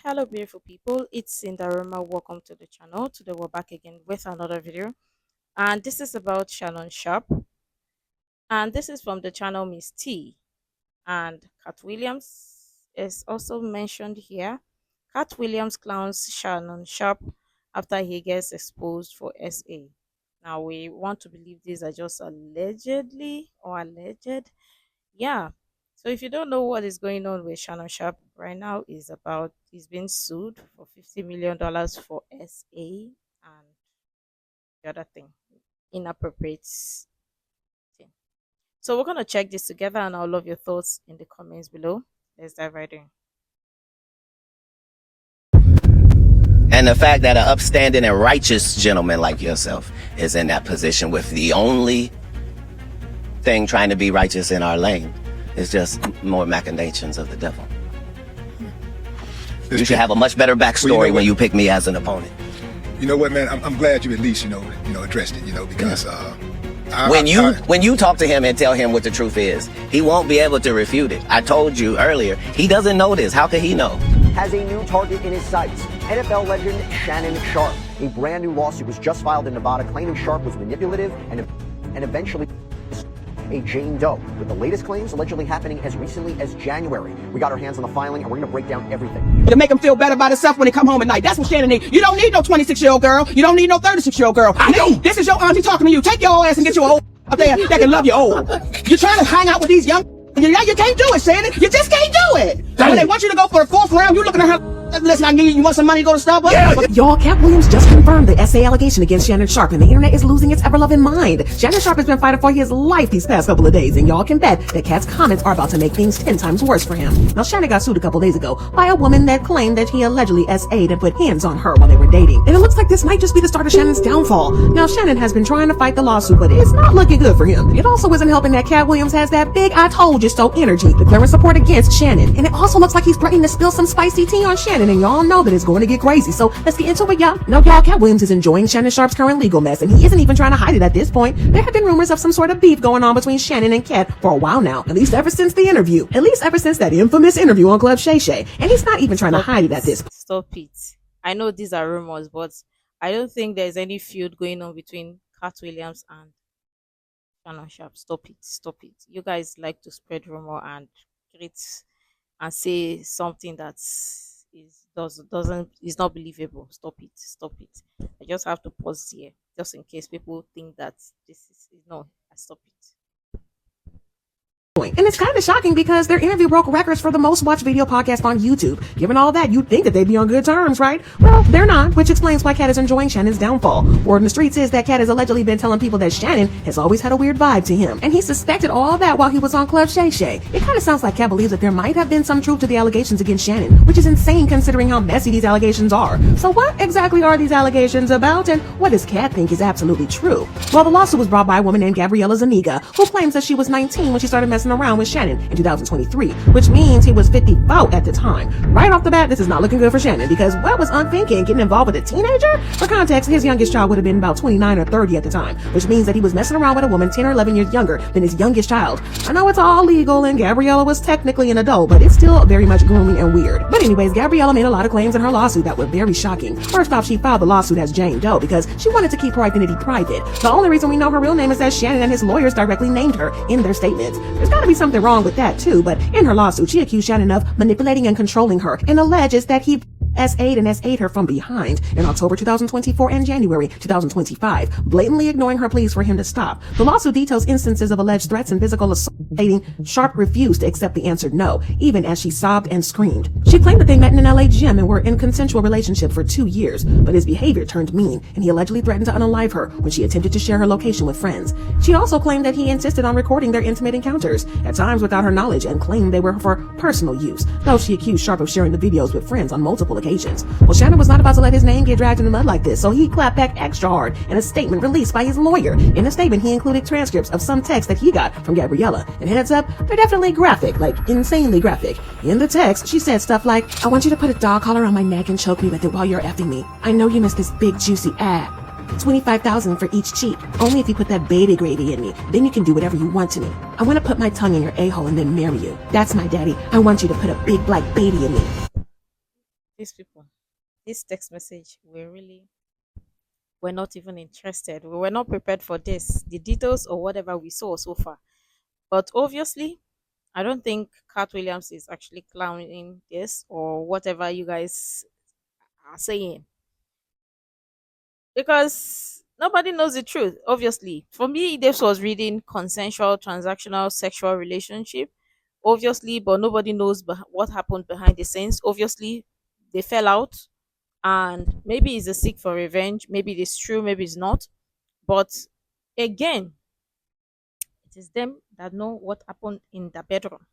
Hello beautiful people, it's Sindafam. Welcome to the channel. Today we're back again with another video, and this is about Shannon Sharpe, and this is from the channel Miss T. And Katt Williams is also mentioned here. Katt Williams clowns Shannon Sharpe after he gets exposed for SA. Now we want to believe these are just allegedly or alleged. Yeah. So if you don't know what is going on with Shannon Sharpe right now, is about he's been sued for $50 million for SA and the other thing, inappropriate thing. So we're gonna check this together, and I'll love your thoughts in the comments below. Let's dive right in. And the fact that an upstanding and righteous gentleman like yourself is in that position with the only thing trying to be righteous in our lane is just more machinations of the devil. You should have a much better backstory when you pick me as an opponent. You know what, man? I'm glad you at least, addressed it, because when you talk to him and tell him what the truth is, he won't be able to refute it. I told you earlier, he doesn't know this. How could he know? Has a new target in his sights. NFL legend Shannon Sharpe. A brand new lawsuit was just filed in Nevada claiming Sharpe was manipulative and eventually a Jane Doe, with the latest claims allegedly happening as recently as January. We got our hands on the filing, and we're going to break down everything. To make them feel better about himself when they come home at night. That's what Shannon needs. You don't need no 26-year-old girl. You don't need no 36-year-old girl. This is your auntie talking to you. Take your ass and get your old up there that can love you old. You're trying to hang out with these young. You can't do it, Shannon. You just can't do it. When they want you to go for the 4th round, you looking at her. Listen, I need you. You want some money to go to Starbucks? Yeah. Y'all, Katt Williams just confirmed the SA allegation against Shannon Sharpe, and the internet is losing its ever-loving mind. Shannon Sharpe has been fighting for his life these past couple of days, and y'all can bet that Katt's comments are about to make things 10 times worse for him. Now, Shannon got sued a couple days ago by a woman that claimed that he allegedly SA'd and put hands on her while they were dating. And it looks like this might just be the start of Shannon's downfall. Now, Shannon has been trying to fight the lawsuit, but it's not looking good for him. It also isn't helping that Katt Williams has that big I told you so energy, declaring support against Shannon. And it also looks like he's threatening to spill some spicy tea on Shannon, and y'all know that it's going to get crazy. So let's get into it, y'all. Now, Katt Williams is enjoying Shannon Sharpe's current legal mess, and he isn't even trying to hide it at this point. There have been rumors of some sort of beef going on between Shannon and Katt for a while now, at least ever since the interview, at least ever since that infamous interview on Club Shay Shay. And he's not even trying to hide it at this point. Stop it. I know these are rumors, but I don't think there's any feud going on between Katt Williams and Shannon Sharpe. Stop it. Stop it. You guys like to spread rumor and create and say something that's is not believable. Stop it. Stop it. I just have to pause here just in case people think that this is no. I stop it. And it's kind of shocking because their interview broke records for the most watched video podcast on YouTube. Given all that, you'd think that they'd be on good terms, right? Well, they're not, which explains why Katt is enjoying Shannon's downfall. Word in the streets is that Katt has allegedly been telling people that Shannon has always had a weird vibe to him, and he suspected all that while he was on Club Shay Shay. It kind of sounds like Katt believes that there might have been some truth to the allegations against Shannon, which is insane considering how messy these allegations are. So what exactly are these allegations about, and what does Katt think is absolutely true? Well, the lawsuit was brought by a woman named Gabriella Zuniga, who claims that she was 19 when she started messing around with Shannon in 2023, which means he was 54 at the time. Right off the bat, this is not looking good for Shannon, because what was unthinking getting involved with a teenager? For context, his youngest child would have been about 29 or 30 at the time, which means that he was messing around with a woman 10 or 11 years younger than his youngest child. I know it's all legal and Gabriella was technically an adult, but it's still very much grooming and weird. But anyways, Gabriella made a lot of claims in her lawsuit that were very shocking. First off, she filed the lawsuit as Jane Doe because she wanted to keep her identity private. The only reason we know her real name is that Shannon and his lawyers directly named her in their statements. There's gotta be something wrong with that too, but in her lawsuit, she accused Shannon of manipulating and controlling her and alleges that he SA'd and SA'd her from behind in October 2024 and January 2025, blatantly ignoring her pleas for him to stop. The lawsuit details instances of alleged threats and physical assault, stating Sharpe refused to accept the answer no, even as she sobbed and screamed. She claimed that they met in an LA gym and were in a consensual relationship for 2 years, but his behavior turned mean, and he allegedly threatened to unalive her when she attempted to share her location with friends. She also claimed that he insisted on recording their intimate encounters, at times without her knowledge, and claimed they were for personal use, though she accused Sharpe of sharing the videos with friends on multiple occasions. Well, Shannon was not about to let his name get dragged in the mud like this, so he clapped back extra hard in a statement released by his lawyer. In the statement, he included transcripts of some texts that he got from Gabriella. And heads up, they're definitely graphic, like insanely graphic. In the text, she said stuff like, I want you to put a dog collar on my neck and choke me with it while you're effing me. I know you miss this big juicy ass. $25,000 for each cheek. Only if you put that baby gravy in me. Then you can do whatever you want to me. I want to put my tongue in your a-hole and then marry you. That's my daddy. I want you to put a big black baby in me. these people, this text message, we're not even interested. We were not prepared for this, the details or whatever we saw so far. But obviously, I don't think Cat Williams is actually clowning this or whatever you guys are saying, because nobody knows the truth. Obviously, for me, this was reading consensual, transactional, sexual relationship. Obviously, but nobody knows what happened behind the scenes. Obviously, they fell out, and maybe he's a seek for revenge. Maybe it is true, maybe it's not. But again, it is them that know what happened in the bedroom.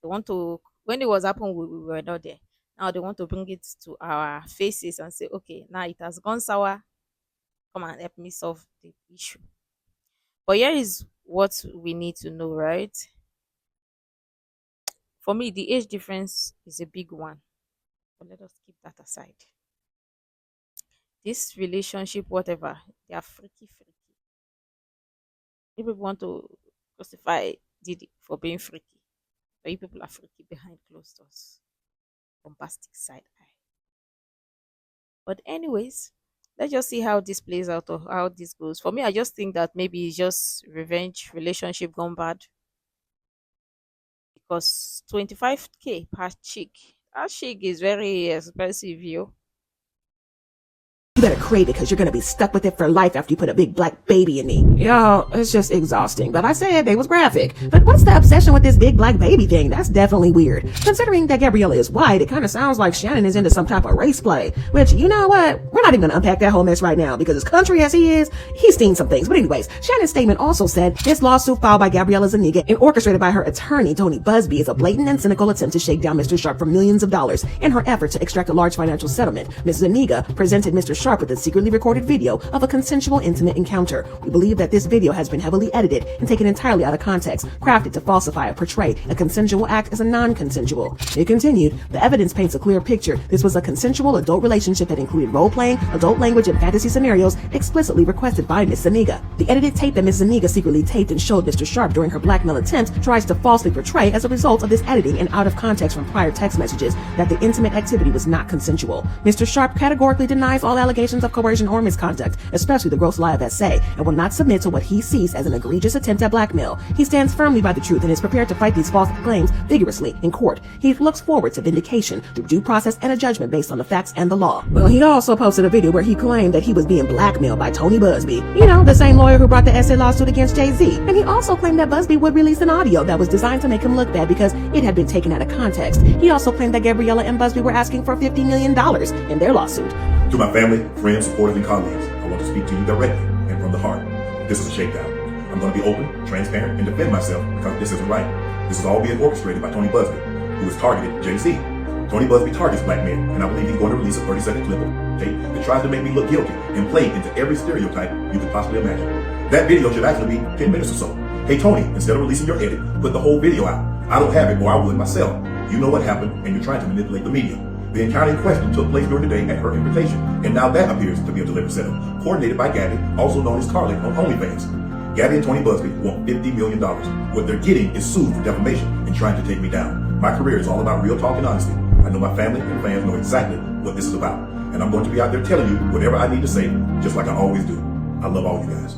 They want to, when it was happened, we were not there. Now they want to bring it to our faces and say, okay, now it has gone sour. Come and help me solve the issue. But here is what we need to know, right? For me, the age difference is a big one. But let us keep that aside. This relationship, whatever, they are freaky, freaky. People want to crucify Didi for being freaky. But you people are freaky behind closed doors. Bombastic side eye. But anyways, let's just see how this plays out or how this goes. For me, I just think that maybe it's just revenge relationship gone bad. Because 25K per chick. That chick is very expensive, yo. You better crave it because you're gonna be stuck with it for life after you put a big black baby in me. Yo, it's just exhausting. But I said they was graphic. But what's the obsession with this big black baby thing? That's definitely weird. Considering that Gabriella is white, it kind of sounds like Shannon is into some type of race play. Which, you know what? We're not even gonna unpack that whole mess right now because as country as he is, he's seen some things. But anyways, Shannon's statement also said this lawsuit filed by Gabriella Zuniga and orchestrated by her attorney, Tony Busby, is a blatant and cynical attempt to shake down Mr. Sharpe for millions of dollars in her effort to extract a large financial settlement. Ms. Zuniga presented Mr. Sharpe with a secretly recorded video of a consensual intimate encounter. We believe that this video has been heavily edited and taken entirely out of context, crafted to falsify or portray a consensual act as a non-consensual. It continued, the evidence paints a clear picture. This was a consensual adult relationship that included role-playing, adult language, and fantasy scenarios explicitly requested by Ms. Zuniga. The edited tape that Ms. Zuniga secretly taped and showed Mr. Sharpe during her blackmail attempt tries to falsely portray, as a result of this editing and out of context from prior text messages, that the intimate activity was not consensual. Mr. Sharpe categorically denies all allegations of coercion or misconduct, especially the gross lie of essay, and will not submit to what he sees as an egregious attempt at blackmail. He stands firmly by the truth and is prepared to fight these false claims vigorously in court. He looks forward to vindication through due process and a judgment based on the facts and the law. Well, he also posted a video where he claimed that he was being blackmailed by Tony Busby, you know, the same lawyer who brought the essay lawsuit against Jay-Z. And he also claimed that Busby would release an audio that was designed to make him look bad because it had been taken out of context. He also claimed that Gabriella and Busby were asking for $50 million in their lawsuit. To my family, friends, supporters, and colleagues, I want to speak to you directly and from the heart. This is a shakedown. I'm going to be open, transparent, and defend myself because this isn't right. This is all being orchestrated by Tony Busby, who has targeted Jay-Z. Tony Busby targets black men, and I believe he's going to release a 30-second clip of tape that tries to make me look guilty and play into every stereotype you could possibly imagine. That video should actually be 10 minutes or so. Hey Tony, instead of releasing your edit, put the whole video out. I don't have it, or I would myself. You know what happened, and you're trying to manipulate the media. The encounter in question took place during the day at her invitation, and now that appears to be a deliberate setup, coordinated by Gabby, also known as Carly on OnlyFans. Gabby and Tony Busby want $50 million. What they're getting is sued for defamation and trying to take me down. My career is all about real talk and honesty. I know my family and fans know exactly what this is about, and I'm going to be out there telling you whatever I need to say, just like I always do. I love all you guys.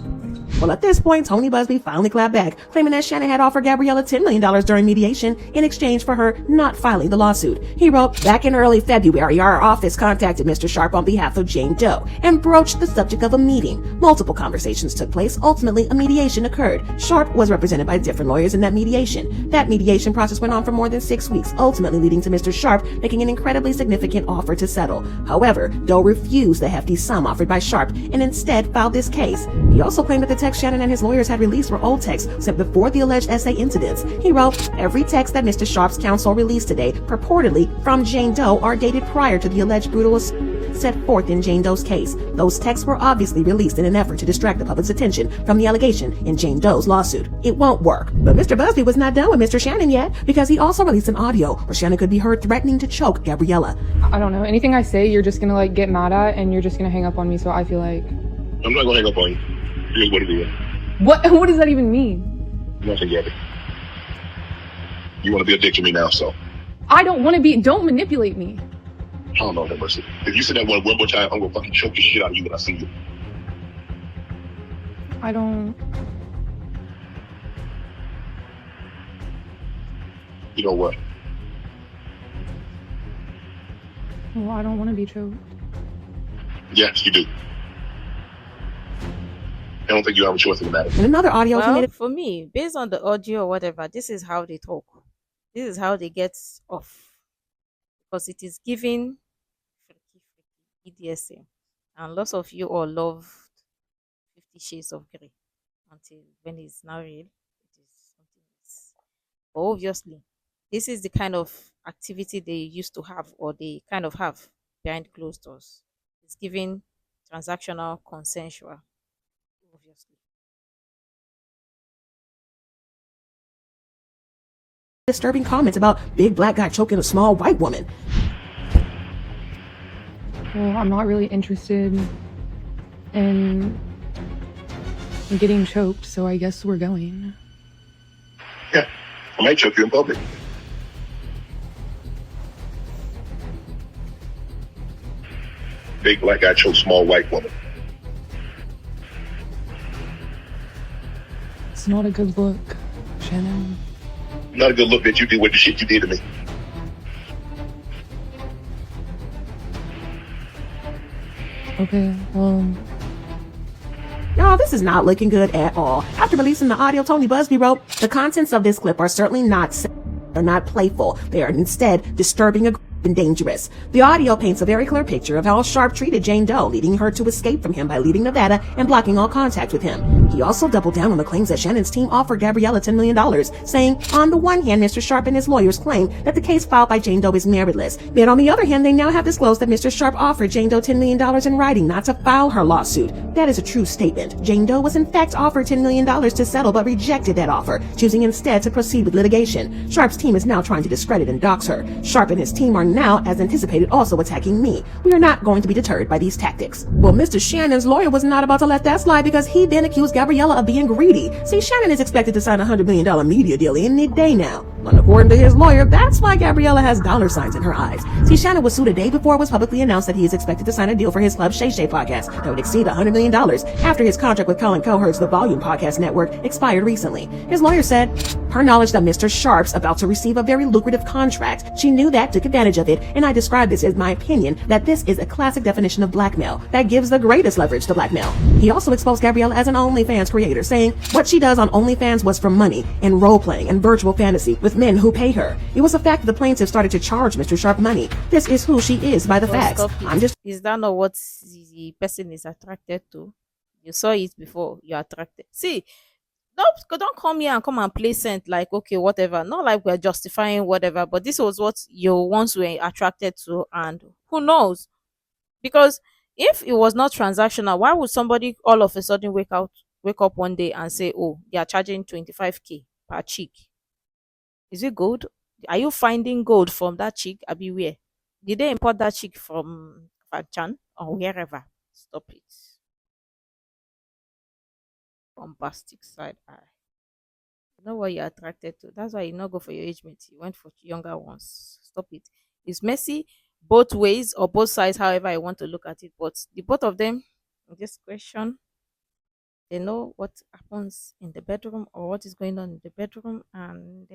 Well, at this point, Tony Busby finally clapped back, claiming that Shannon had offered Gabriella $10 million during mediation in exchange for her not filing the lawsuit. He wrote, back in early February, our office contacted Mr. Sharpe on behalf of Jane Doe and broached the subject of a meeting. Multiple conversations took place. Ultimately, a mediation occurred. Sharpe was represented by different lawyers in that mediation. That mediation process went on for more than 6 weeks, ultimately leading to Mr. Sharpe making an incredibly significant offer to settle. However, Doe refused the hefty sum offered by Sharpe and instead filed this case. He also claimed that the texts Shannon and his lawyers had released were old texts sent before the alleged essay incidents. He wrote, every text that Mr. Sharpe's counsel released today, purportedly from Jane Doe, are dated prior to the alleged brutal set forth in Jane Doe's case. Those texts were obviously released in an effort to distract the public's attention from the allegation in Jane Doe's lawsuit. It won't work. But Mr. Busby was not done with Mr. Shannon yet, because he also released an audio where Shannon could be heard threatening to choke Gabriella. I don't know. Anything I say, you're just gonna get mad at, and you're just gonna hang up on me. So I feel like I'm not gonna hang up on you. Here's what it is. what does that even mean? Nothing, Gabby. You want to be a dick to me now, so. I don't want to be. Don't manipulate me. Oh, Lord have mercy. If you say that one more time, I'm going to fucking choke the shit out of you when I see you. I don't. You know what? Well, I don't want to be choked. Yes, you do. I don't think you have a choice in the matter. In another audio, he made Well, it for me, based on the audio or whatever, this is how they talk. This is how they get off. Because it is giving BDSM. And lots of you all love 50 Shades of Grey until when it's now real, it is something else. But obviously, this is the kind of activity they used to have or they kind of have behind closed doors. It's giving transactional, consensual, obviously. disturbing comments about big black guy choking a small white woman. Well, I'm not really interested in getting choked, so I guess we're going. Yeah, I might choke you in public. Big black guy chokes small white woman. It's not a good look, Shannon. Not a good look that you did with the shit you did to me. Okay, well, Y'all, this is not looking good at all. After releasing the audio, Tony Busby wrote, "The contents of this clip are certainly not they're not playful. They are instead disturbing, aggressive, and dangerous. The audio paints a very clear picture of how Sharpe treated Jane Doe, leading her to escape from him by leaving Nevada and blocking all contact with him. He also doubled down on the claims that Shannon's team offered Gabriella $10 million, saying, on the one hand, Mr. Sharpe and his lawyers claim that the case filed by Jane Doe is meritless, but on the other hand, they now have disclosed that Mr. Sharpe offered Jane Doe $10 million in writing not to file her lawsuit. That is a true statement. Jane Doe was in fact offered $10 million to settle, but rejected that offer, choosing instead to proceed with litigation. Sharpe's team is now trying to discredit and dox her. Sharpe and his team are now, as anticipated, also attacking me. We are not going to be deterred by these tactics." Well, Mr. Shannon's lawyer was not about to let that slide because he then accused Gabriella of being greedy. See, Shannon is expected to sign a $100 million media deal any day now. And according to his lawyer, that's why Gabriella has dollar signs in her eyes. See, Shannon was sued a day before it was publicly announced that he is expected to sign a deal for his Club Shay Shay podcast that would exceed $100 million after his contract with Colin Cowherd's The Volume Podcast Network expired recently. His lawyer said, her knowledge that Mr. Sharpe's about to receive a very lucrative contract. She knew that, took advantage of it, and I described this as my opinion that this is a classic definition of blackmail that gives the greatest leverage to blackmail. He also exposed Gabriella as an OnlyFans creator, saying what she does on OnlyFans was for money and role-playing and virtual fantasy with men who pay her. It was the fact that the plaintiff started to charge Mr. Sharpe money. This is who she is by the facts. Is that not what the person is attracted to? You saw it before, you're attracted. See, don't come here and come and play scent like, okay, whatever. Not like we're justifying whatever, but this was what you once were attracted to, and who knows? Because if it was not transactional, why would somebody all of a sudden wake up one day and say, oh, they are charging 25K per chick? Is it gold? Are you finding gold from that chick? Abi, where? Did they import that chick from Fachan or wherever? Stop it. Bombastic side eye. You know what you're attracted to. That's why you not go for your age mate. You went for younger ones. Stop it. It's messy both ways or both sides, however I want to look at it. But the both of them in this question, they know what happens in the bedroom or what is going on in the bedroom, and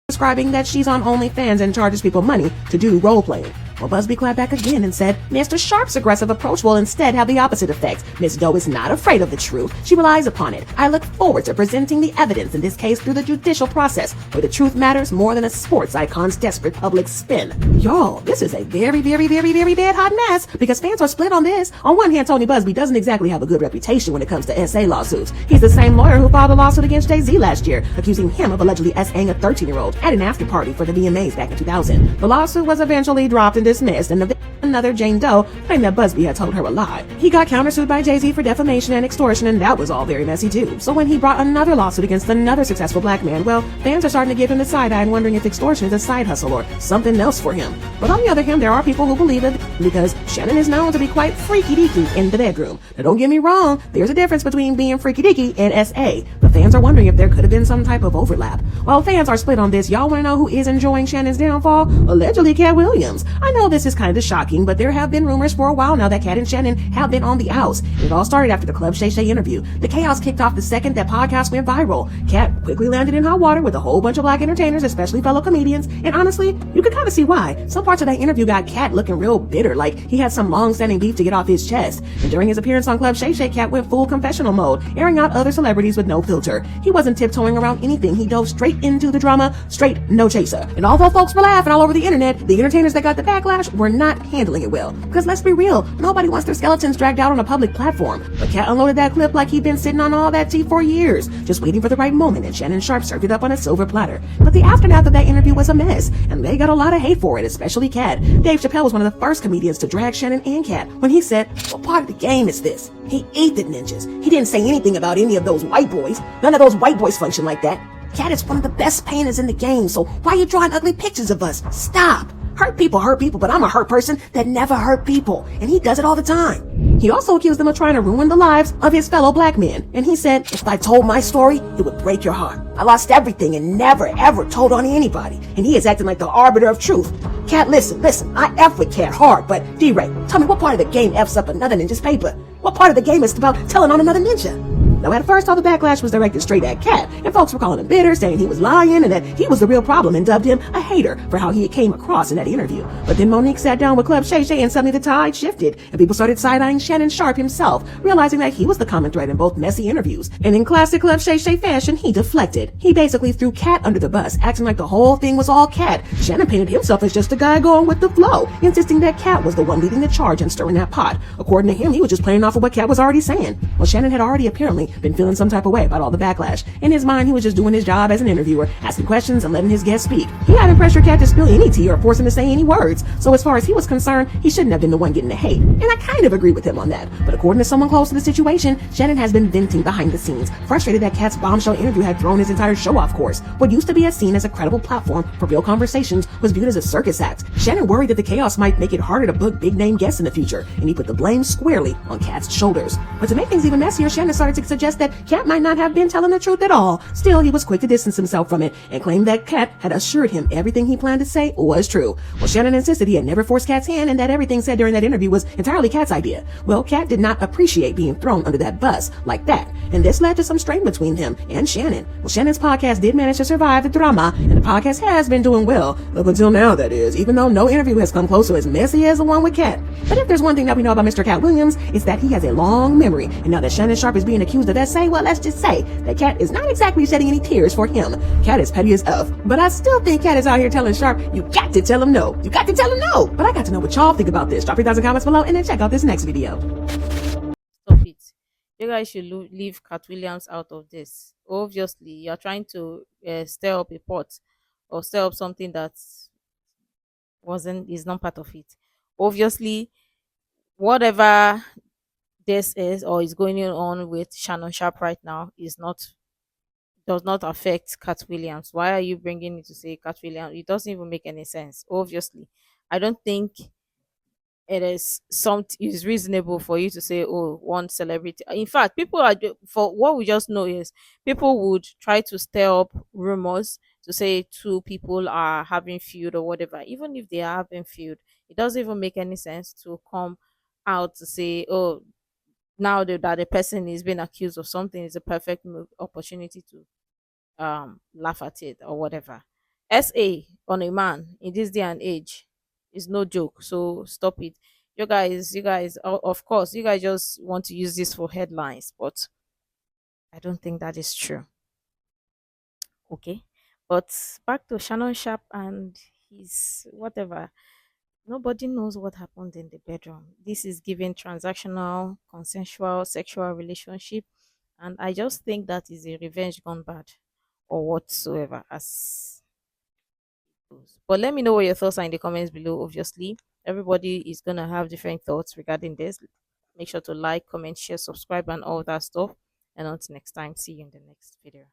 describing that she's on OnlyFans and charges people money to do role-playing. Well, Busby clapped back again and said, Mr. Sharpe's aggressive approach will instead have the opposite effect. Ms. Doe is not afraid of the truth. She relies upon it. I look forward to presenting the evidence in this case through the judicial process, where the truth matters more than a sports icon's desperate public spin. Y'all, this is a very, very, very, very bad hot mess because fans are split on this. On one hand, Tony Busby doesn't exactly have a good reputation when it comes to SA lawsuits. He's the same lawyer who filed a lawsuit against Jay-Z last year, accusing him of allegedly SAing a 13-year-old at an after party for the VMAs back in 2000. The lawsuit was eventually dropped and this mess, and another Jane Doe claimed that Busby had told her a lie. He got countersued by Jay-Z for defamation and extortion, and that was all very messy too. So when he brought another lawsuit against another successful black man, well, fans are starting to give him the side eye and wondering if extortion is a side hustle or something else for him. But on the other hand, there are people who believe it because Shannon is known to be quite freaky-deaky in the bedroom. Now don't get me wrong, there's a difference between being freaky-deaky and SA, but fans are wondering if there could have been some type of overlap. While fans are split on this, y'all want to know who is enjoying Shannon's downfall? Allegedly Katt Williams. I know this is kind of shocking, but there have been rumors for a while now that Katt and Shannon have been on the outs. It all started after the Club Shay Shay interview. The chaos kicked off the second that podcast went viral. Katt quickly landed in hot water with a whole bunch of black entertainers, especially fellow comedians, and honestly, you could kind of see why. Some parts of that interview got Katt looking real bitter, like he had some long-standing beef to get off his chest. And during his appearance on Club Shay Shay, Katt went full confessional mode, airing out other celebrities with no filter. He wasn't tiptoeing around anything. He dove straight into the drama, straight no chaser. And although folks were laughing all over the internet, the entertainers that got the backlash were not handling it well. Because let's be real, nobody wants their skeletons dragged out on a public platform. But Katt unloaded that clip like he'd been sitting on all that tea for years, just waiting for the right moment, and Shannon Sharpe served it up on a silver platter. But the aftermath of that interview was a mess, and they got a lot of hate for it, especially Katt. Dave Chappelle was one of the first comedians to drag Shannon and Katt when he said, "What part of the game is this?" He ate the ninjas. He didn't say anything about any of those white boys. None of those white boys function like that. Katt is one of the best painters in the game, so why are you drawing ugly pictures of us? Stop! Hurt people, but I'm a hurt person that never hurt people, and he does it all the time. He also accused them of trying to ruin the lives of his fellow black men, and he said, "If I told my story, it would break your heart. I lost everything and never ever told on anybody," and he is acting like the arbiter of truth. Katt, listen, I F with Katt hard, but D-Ray, tell me what part of the game F's up another ninja's paper? What part of the game is about telling on another ninja? Now, at first, all the backlash was directed straight at Katt, and folks were calling him bitter, saying he was lying and that he was the real problem, and dubbed him a hater for how he came across in that interview. But then Monique sat down with Club Shay Shay, and suddenly the tide shifted, and people started side-eyeing Shannon Sharpe himself, realizing that he was the common thread in both messy interviews. And in classic Club Shay Shay fashion, he deflected. He basically threw Katt under the bus, acting like the whole thing was all Katt. Shannon painted himself as just a guy going with the flow, insisting that Katt was the one leading the charge and stirring that pot. According to him, he was just playing off of what Katt was already saying. Well, Shannon had already apparently been feeling some type of way about all the backlash. In his mind, he was just doing his job as an interviewer, asking questions and letting his guests speak. He hadn't pressured Katt to spill any tea or force him to say any words. So as far as he was concerned, he shouldn't have been the one getting the hate. And I kind of agree with him on that. But according to someone close to the situation, Shannon has been venting behind the scenes, frustrated that Katt's bombshell interview had thrown his entire show off course. What used to be seen as a credible platform for real conversations was viewed as a circus act. Shannon worried that the chaos might make it harder to book big-name guests in the future, and he put the blame squarely on Katt's shoulders. But to make things even messier, Shannon started to suggest that Katt might not have been telling the truth at all. Still, he was quick to distance himself from it and claimed that Katt had assured him everything he planned to say was true. Well, Shannon insisted he had never forced Katt's hand and that everything said during that interview was entirely Katt's idea. Well, Katt did not appreciate being thrown under that bus like that, and this led to some strain between him and Shannon. Well, Shannon's podcast did manage to survive the drama, and the podcast has been doing well, up until now, that is, even though no interview has come close to as messy as the one with Katt. But if there's one thing that we know about Mr. Katt Williams, it's that he has a long memory, and now that Shannon Sharpe is being accused of SA, well, let's just say that Katt is not exactly shedding any tears for him. Katt is petty as F, but I still think Katt is out here telling Sharpe, you got to tell him no. You got to tell him no. But I got to know what y'all think about this. Drop your thoughts in comments below, and then check out this next video. Stop it. You guys should leave Katt Williams out of this. Obviously, you're trying to stir up a pot or stir up something that is not part of it. Obviously, whatever this is or is going on with Shannon Sharpe right now does not affect Katt Williams. Why are you bringing me to say Katt Williams? It doesn't even make any sense. Obviously, I don't think is reasonable for you to say, oh, one celebrity. In fact, for what we just know is people would try to stir up rumors to say two people are having feud or whatever. Even if they are having feud, it doesn't even make any sense to come out to say, oh, now that the person is being accused of something, is a perfect opportunity to laugh at it or whatever. SA on a man in this day and age is no joke. So stop it. You guys, of course, you guys just want to use this for headlines, but I don't think that is true. Okay. But back to Shannon Sharpe and his whatever. Nobody knows what happened in the bedroom. This is given transactional, consensual, sexual relationship. And I just think that is a revenge gone bad or whatsoever. As But let me know what your thoughts are in the comments below. Obviously, everybody is gonna have different thoughts regarding this. Make sure to like, comment, share, subscribe, and all that stuff. And until next time, see you in the next video.